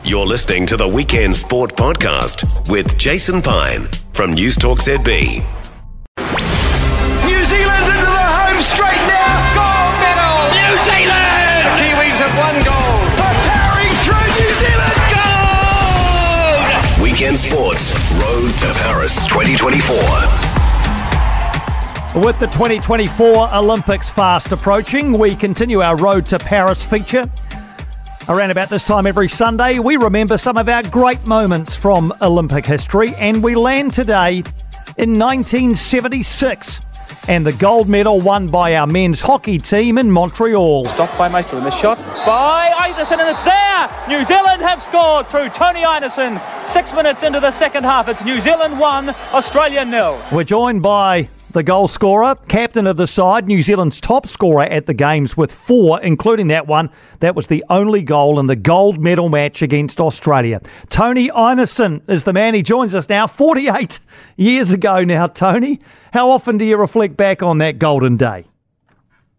You're listening to the Weekend Sport Podcast with Jason Pine from News Talk ZB. New Zealand into the home straight now. Gold medal. New Zealand. The Kiwis have won gold. They're powering through. New Zealand. Gold. Weekend Sports Road to Paris 2024. With the 2024 Olympics fast approaching, we continue our Road to Paris feature. Around about this time every Sunday, we remember some of our great moments from Olympic history, and we land today in 1976 and the gold medal won by our men's hockey team in Montreal. Stopped by Maestro, and the shot by Ineson, and it's there! New Zealand have scored through Tony Ineson. 6 minutes into the second half, it's New Zealand 1, Australia 0. We're joined by the goal scorer, captain of the side, New Zealand's top scorer at the Games with 4, including that one. That was the only goal in the gold medal match against Australia. Tony Ineson is the man. He joins us now 48 years ago now. Tony, how often do you reflect back on that golden day?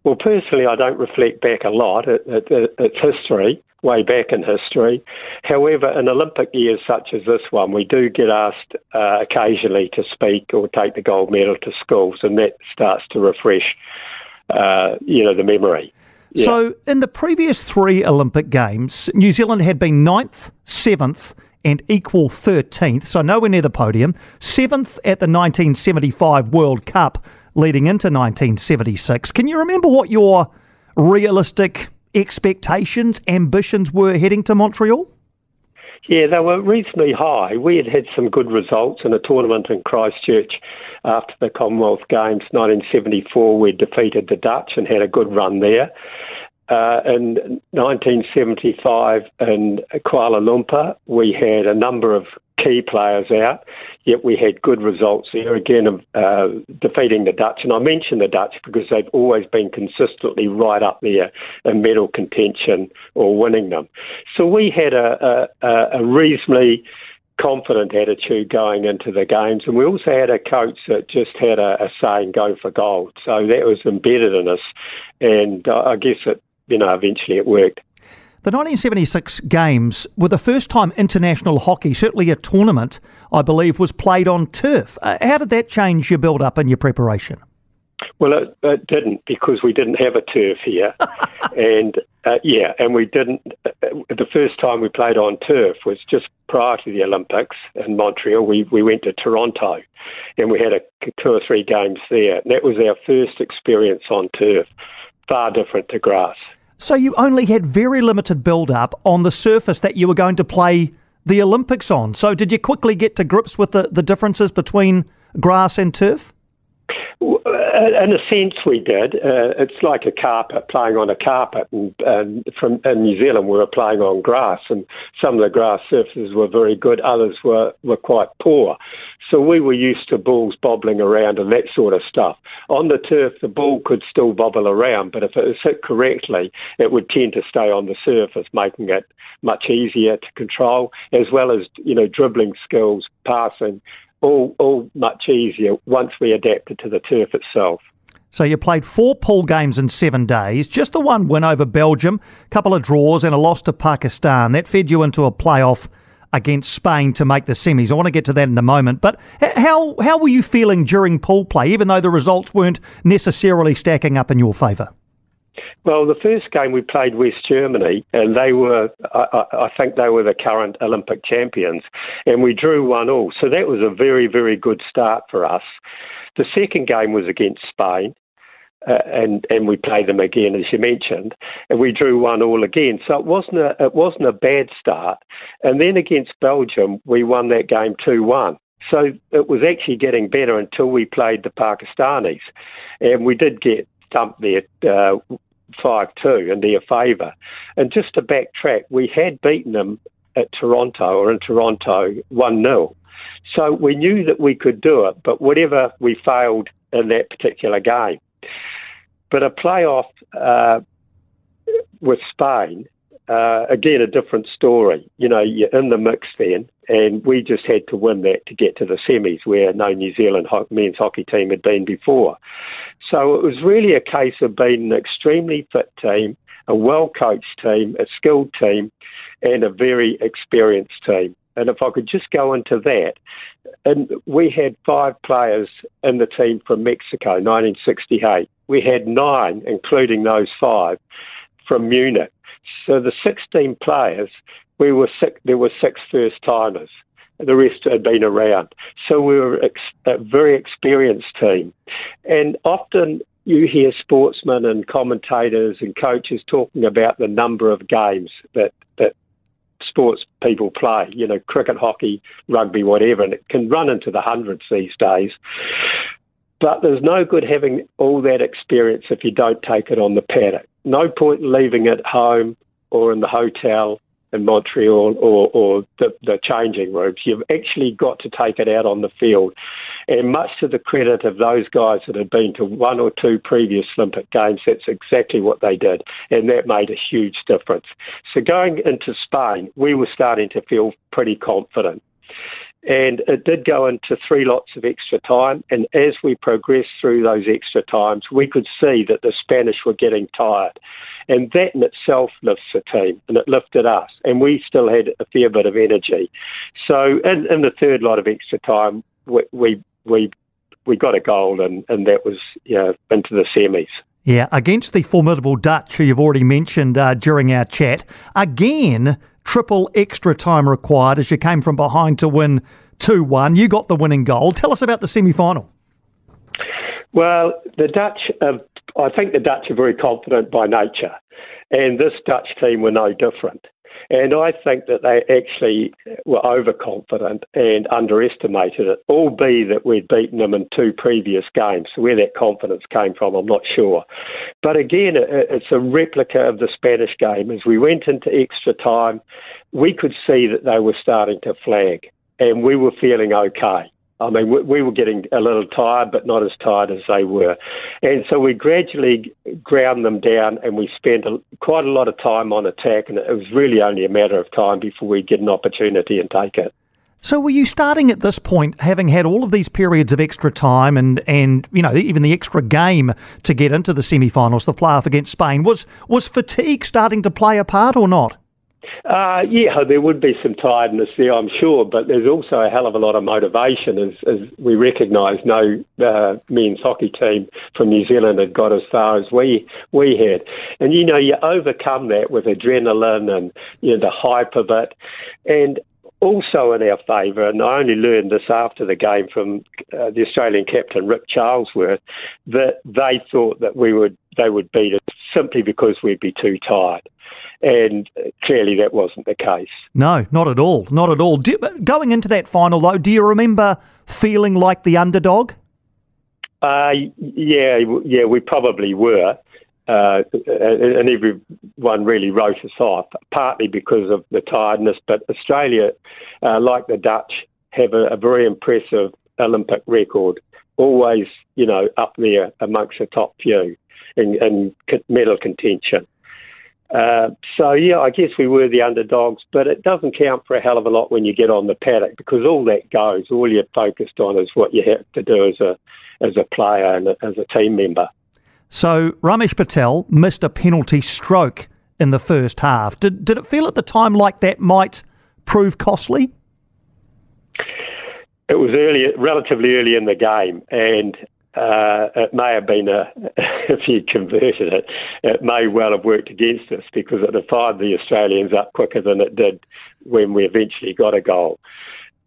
Well, personally, I don't reflect back a lot. It's history, way back in history. However, in Olympic years such as this one, we do get asked occasionally to speak or take the gold medal to schools, and that starts to refresh, the memory. Yeah. So, in the previous 3 Olympic Games, New Zealand had been 9th, 7th and equal 13th, so nowhere near the podium. 7th at the 1975 World Cup leading into 1976. Can you remember what your realistic expectations, ambitions were heading to Montreal? Yeah, they were reasonably high. We had some good results in a tournament in Christchurch after the Commonwealth Games 1974. We defeated the Dutch and had a good run there. In 1975 in Kuala Lumpur, we had a number of key players out, yet we had good results there, again, defeating the Dutch. And I mention the Dutch because they've always been consistently right up there in medal contention or winning them. So we had a reasonably confident attitude going into the games, and we also had a coach that just had a saying, go for gold. So that was embedded in us, and I guess eventually it worked. The 1976 Games were the first time international hockey, certainly a tournament, I believe, was played on turf. How did that change your build-up and your preparation? Well, it didn't, because we didn't have a turf here. and we didn't. The first time we played on turf was just prior to the Olympics in Montreal. We went to Toronto and we had 2 or 3 games there. And that was our first experience on turf, far different to grass. So you only had very limited build-up on the surface that you were going to play the Olympics on. So did you quickly get to grips with the differences between grass and turf? In a sense, we did. It's like a carpet, playing on a carpet. And in New Zealand, we were playing on grass, and some of the grass surfaces were very good, others were quite poor. So we were used to balls bobbling around and that sort of stuff. On the turf, the ball could still bobble around, but if it was hit correctly, it would tend to stay on the surface, making it much easier to control, as well as, dribbling skills, passing, all much easier once we adapted to the turf itself. So you played 4 pool games in 7 days, just the one win over Belgium, a couple of draws and a loss to Pakistan. That fed you into a playoff against Spain to make the semis. I want to get to that in a moment. But how were you feeling during pool play, even though the results weren't necessarily stacking up in your favour? Well, the first game we played West Germany, and they were, I think they were the current Olympic champions, and we drew 1-1. So that was a very, very good start for us. The second game was against Spain, and we played them again, as you mentioned, and we drew 1-1 again. So it wasn't a bad start. And then against Belgium, we won that game 2-1. So it was actually getting better until we played the Pakistanis, and we did get stumped there 5-2 in their favour. And just to backtrack, we had beaten them in Toronto 1-0. So we knew that we could do it, but whatever, we failed in that particular game. But a playoff with Spain, again, a different story. You're in the mix then, and we just had to win that to get to the semis, where no New Zealand men's hockey team had been before. So it was really a case of being an extremely fit team, a well-coached team, a skilled team, and a very experienced team. And if I could just go into that, and we had 5 players in the team from Mexico, 1968. We had 9, including those 5, from Munich. So the 16 players, there were 6 first-timers. The rest had been around. So we were a very experienced team. And often you hear sportsmen and commentators and coaches talking about the number of games that sports people play, cricket, hockey, rugby, whatever, and it can run into the hundreds these days. But there's no good having all that experience if you don't take it on the paddock. No point in leaving it home or in the hotel in Montreal or the changing rooms. You've actually got to take it out on the field. And much to the credit of those guys that had been to 1 or 2 previous Olympic Games, that's exactly what they did. And that made a huge difference. So going into Spain, we were starting to feel pretty confident. And it did go into 3 lots of extra time. And as we progressed through those extra times, we could see that the Spanish were getting tired. And that in itself lifts the team, and it lifted us. And we still had a fair bit of energy. So in the 3rd lot of extra time, we got a goal, and that was into the semis. Yeah, against the formidable Dutch, who you've already mentioned during our chat. Again, triple extra time required as you came from behind to win 2-1. You got the winning goal. Tell us about the semi-final. Well, the Dutch, I think the Dutch are very confident by nature, and this Dutch team were no different. And I think that they actually were overconfident and underestimated it, albeit that we'd beaten them in 2 previous games. So where that confidence came from, I'm not sure. But again, it's a replica of the Spanish game. As we went into extra time, we could see that they were starting to flag, and we were feeling okay. I mean, we were getting a little tired, but not as tired as they were. And so we gradually ground them down, and we spent quite a lot of time on attack, and it was really only a matter of time before we'd get an opportunity and take it. So were you starting at this point, having had all of these periods of extra time and even the extra game to get into the semi-finals, the play-off against Spain, was fatigue starting to play a part or not? Yeah, there would be some tiredness there, I'm sure, but there's also a hell of a lot of motivation as we recognise no men's hockey team from New Zealand had got as far as we had. And, you overcome that with adrenaline and, the hype of it. And also in our favour, and I only learned this after the game from the Australian captain, Rick Charlesworth, that they thought that they would beat us simply because we'd be too tired. And clearly that wasn't the case. No, not at all. Not at all. Going into that final, though, do you remember feeling like the underdog? Yeah, we probably were. And everyone really wrote us off, partly because of the tiredness. But Australia, like the Dutch, have a very impressive Olympic record, always, up there amongst the top few in medal contention. I guess we were the underdogs, but it doesn't count for a hell of a lot when you get on the paddock, because all that goes, all you're focused on is what you have to do as a player and as a team member. So Ramesh Patel missed a penalty stroke in the first half. Did it feel at the time like that might prove costly? It was relatively early in the game, and it may have been, if you converted it, it may well have worked against us, because it had fired the Australians up quicker than it did when we eventually got a goal.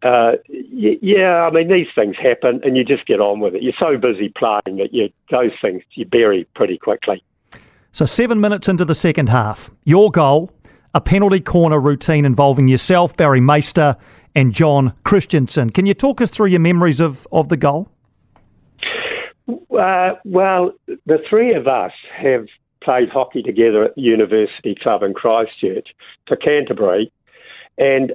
I mean, these things happen and you just get on with it. You're so busy playing that those things you bury pretty quickly. So 7 minutes into the second half, your goal, a penalty corner routine involving yourself, Barry Meister and John Christensen. Can you talk us through your memories of the goal? Well, the three of us have played hockey together at the University Club in Christchurch for Canterbury, and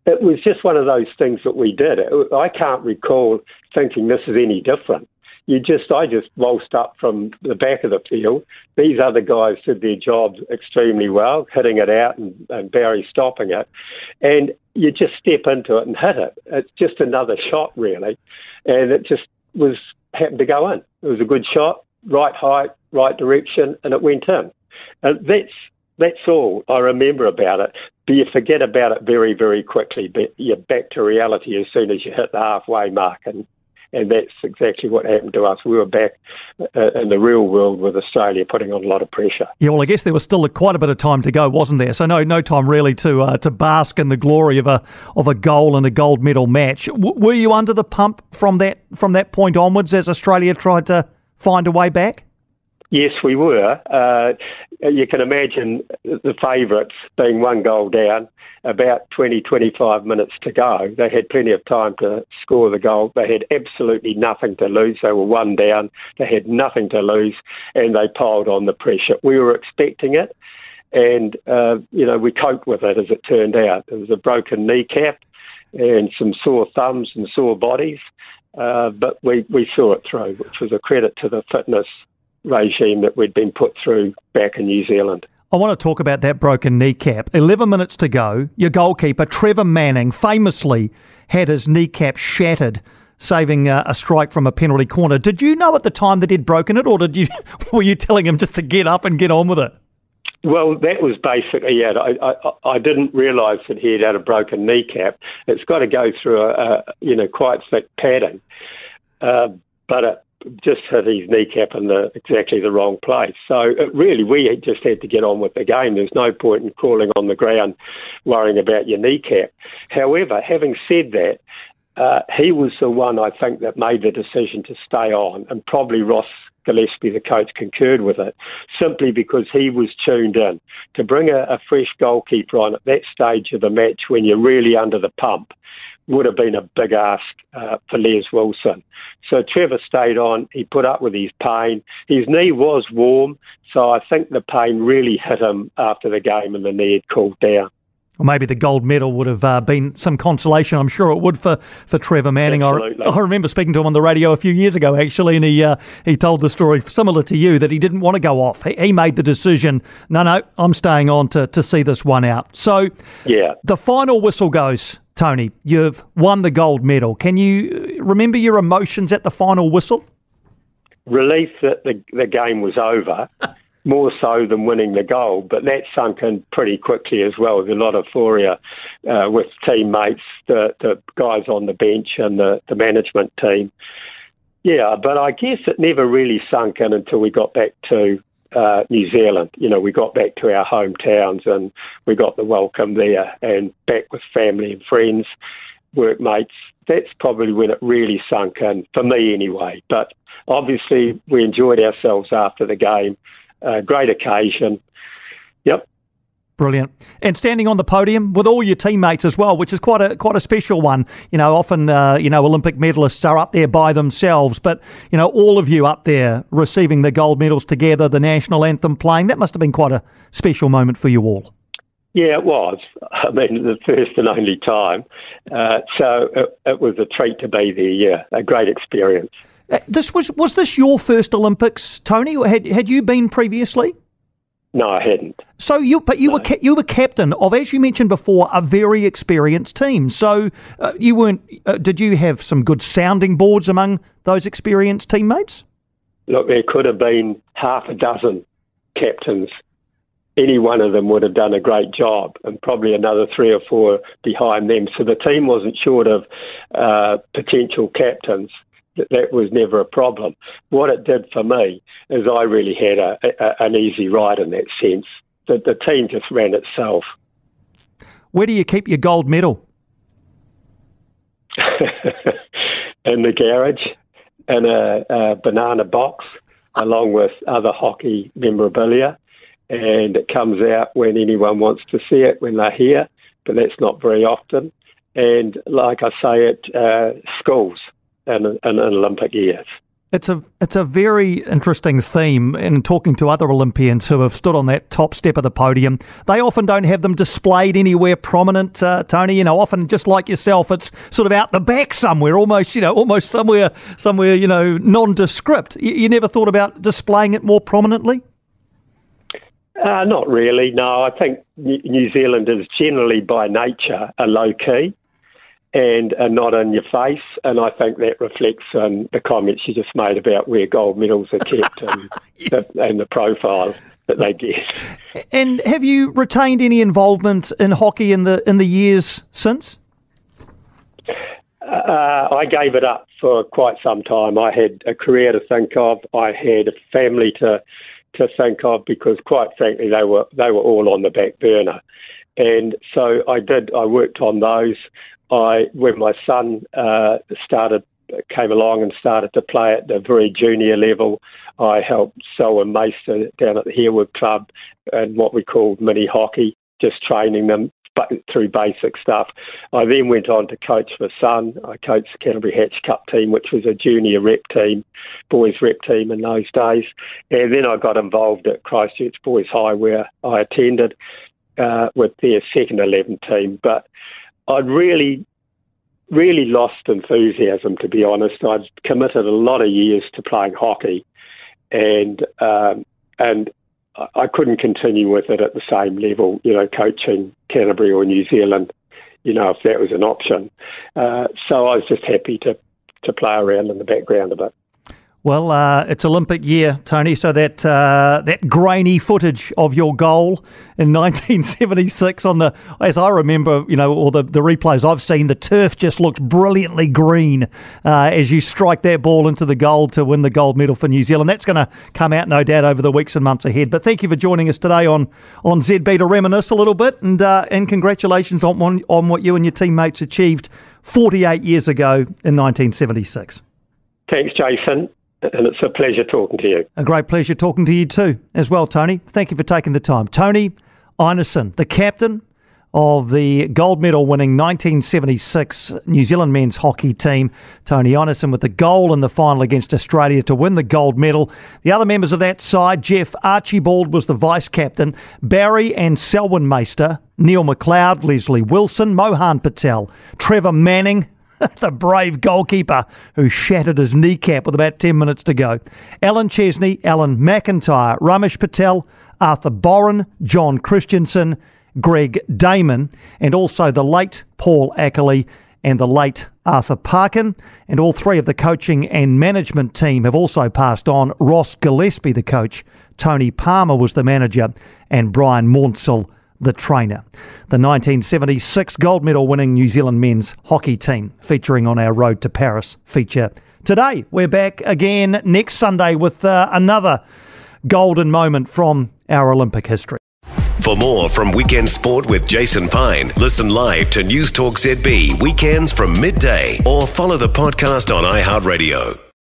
it was just one of those things that we did. I can't recall thinking this is any different. I just waltzed up from the back of the field. These other guys did their jobs extremely well, hitting it out and Barry stopping it. And you just step into it and hit it. It's just another shot, really. And it just happened to go in. It was a good shot, right height, right direction, and it went in. And That's all I remember about it. But you forget about it very, very quickly. But you're back to reality as soon as you hit the halfway mark, and that's exactly what happened to us. We were back in the real world with Australia putting on a lot of pressure. Yeah, well, I guess there was still quite a bit of time to go, wasn't there? So no time really to bask in the glory of a goal and a gold medal match. Were you under the pump from that point onwards as Australia tried to find a way back? Yes, we were. You can imagine the favourites being one goal down, about 20, 25 minutes to go. They had plenty of time to score the goal. They had absolutely nothing to lose. They were one down. They had nothing to lose, and they piled on the pressure. We were expecting it, and, we coped with it as it turned out. There was a broken kneecap and some sore thumbs and sore bodies, but we saw it through, which was a credit to the fitness regime that we'd been put through back in New Zealand. I want to talk about that broken kneecap. 11 minutes to go. Your goalkeeper, Trevor Manning, famously had his kneecap shattered, saving a strike from a penalty corner. Did you know at the time that he'd broken it, or were you telling him just to get up and get on with it? Well, that was basically it. I didn't realise that he had a broken kneecap. It's got to go through a quite thick padding, but it just hit his kneecap in exactly the wrong place. So we just had to get on with the game. There's no point in crawling on the ground worrying about your kneecap. However, having said that, he was the one, I think, that made the decision to stay on, and probably Ross Gillespie, the coach, concurred with it, simply because he was tuned in. To bring a fresh goalkeeper on at that stage of the match when you're really under the pump would have been a big ask for Les Wilson. So Trevor stayed on. He put up with his pain. His knee was warm, so I think the pain really hit him after the game and the knee had cooled down. Well, maybe the gold medal would have been some consolation. I'm sure it would for Trevor Manning. I remember speaking to him on the radio a few years ago, actually, and he told the story similar to you, that he didn't want to go off. He made the decision, no, I'm staying on to see this one out. So the final whistle goes. Tony, you've won the gold medal. Can you remember your emotions at the final whistle? Relief that the game was over, more so than winning the gold, but that sunk in pretty quickly as well. There's a lot of euphoria with teammates, the guys on the bench and the management team. Yeah, but I guess it never really sunk in until we got back to New Zealand. We got back to our hometowns and we got the welcome there, and back with family and friends, workmates. That's probably when it really sunk in, for me anyway. But obviously we enjoyed ourselves after the game. Great occasion. Yep. Brilliant. And standing on the podium with all your teammates as well, which is quite a special one. Often, Olympic medalists are up there by themselves, but, all of you up there receiving the gold medals together, the national anthem playing, that must have been quite a special moment for you all. Yeah, it was. I mean, the first and only time. So it was a treat to be there, yeah. A great experience. Was this your first Olympics, Tony? Or had you been previously? No, I hadn't. So you were captain of, as you mentioned before, a very experienced team. So you weren't. Did you have some good sounding boards among those experienced teammates? Look, there could have been half a dozen captains. Any one of them would have done a great job, and probably another 3 or 4 behind them. So the team wasn't short of potential captains. That was never a problem. What it did for me is I really had an easy ride in that sense. The team just ran itself. Where do you keep your gold medal? In the garage, in a banana box, along with other hockey memorabilia. And it comes out when anyone wants to see it, when they're here, but that's not very often. And like I say, at schools. And Olympic years. It's a very interesting theme in talking to other Olympians who have stood on that top step of the podium. They often don't have them displayed anywhere prominent, Tony. Often just like yourself, it's sort of out the back somewhere, almost somewhere nondescript. You never thought about displaying it more prominently? Not really. No, I think New Zealand is generally by nature a low key. And are not in your face, and I think that reflects on the comments you just made about where gold medals are kept and, yes. and the profile. that they get. And have you retained any involvement in hockey in the years since? I gave it up for quite some time. I had a career to think of. I had a family to think of, because quite frankly they were all on the back burner. And so I worked on those. When my son came along and started to play at the very junior level, I helped Selwyn Meister down at the Harewood Club and what we called mini hockey, just training them through basic stuff. I then went on to coach my son. I coached the Canterbury Hatch Cup team, which was a junior rep team, boys rep team in those days. And then I got involved at Christchurch Boys High, where I attended with their second 11 team. But I'd really lost enthusiasm, to be honest. I'd committed a lot of years to playing hockey, and I couldn't continue with it at the same level, coaching Canterbury or New Zealand, if that was an option. So I was just happy to play around in the background a bit. Well, it's Olympic year, Tony, so that grainy footage of your goal in 1976 as I remember, all the replays I've seen, the turf just looked brilliantly green as you strike that ball into the goal to win the gold medal for New Zealand. That's going to come out, no doubt, over the weeks and months ahead. But thank you for joining us today on ZB to reminisce a little bit, and congratulations on what you and your teammates achieved 48 years ago in 1976. Thanks, Jason. And it's a pleasure talking to you. A great pleasure talking to you too as well, Tony. Thank you for taking the time. Tony Ineson, the captain of the gold medal winning 1976 New Zealand men's hockey team. Tony Ineson with the goal in the final against Australia to win the gold medal. The other members of that side, Jeff Archibald was the vice captain, Barry and Selwyn Meister, Neil McLeod, Leslie Wilson, Mohan Patel, Trevor Manning, the brave goalkeeper who shattered his kneecap with about 10 minutes to go, Alan Chesney, Alan McIntyre, Ramesh Patel, Arthur Boren, John Christensen, Greg Damon, and also the late Paul Ackley and the late Arthur Parkin. And all three of the coaching and management team have also passed on. Ross Gillespie, the coach, Tony Palmer was the manager, and Brian Maunsell, the trainer. The 1976 gold medal winning New Zealand men's hockey team featuring on our Road to Paris feature today. We're back again next Sunday with another golden moment from our Olympic history. For more from Weekend Sport with Jason Pine, listen live to News Talk ZB weekends from midday, or follow the podcast on iHeartRadio.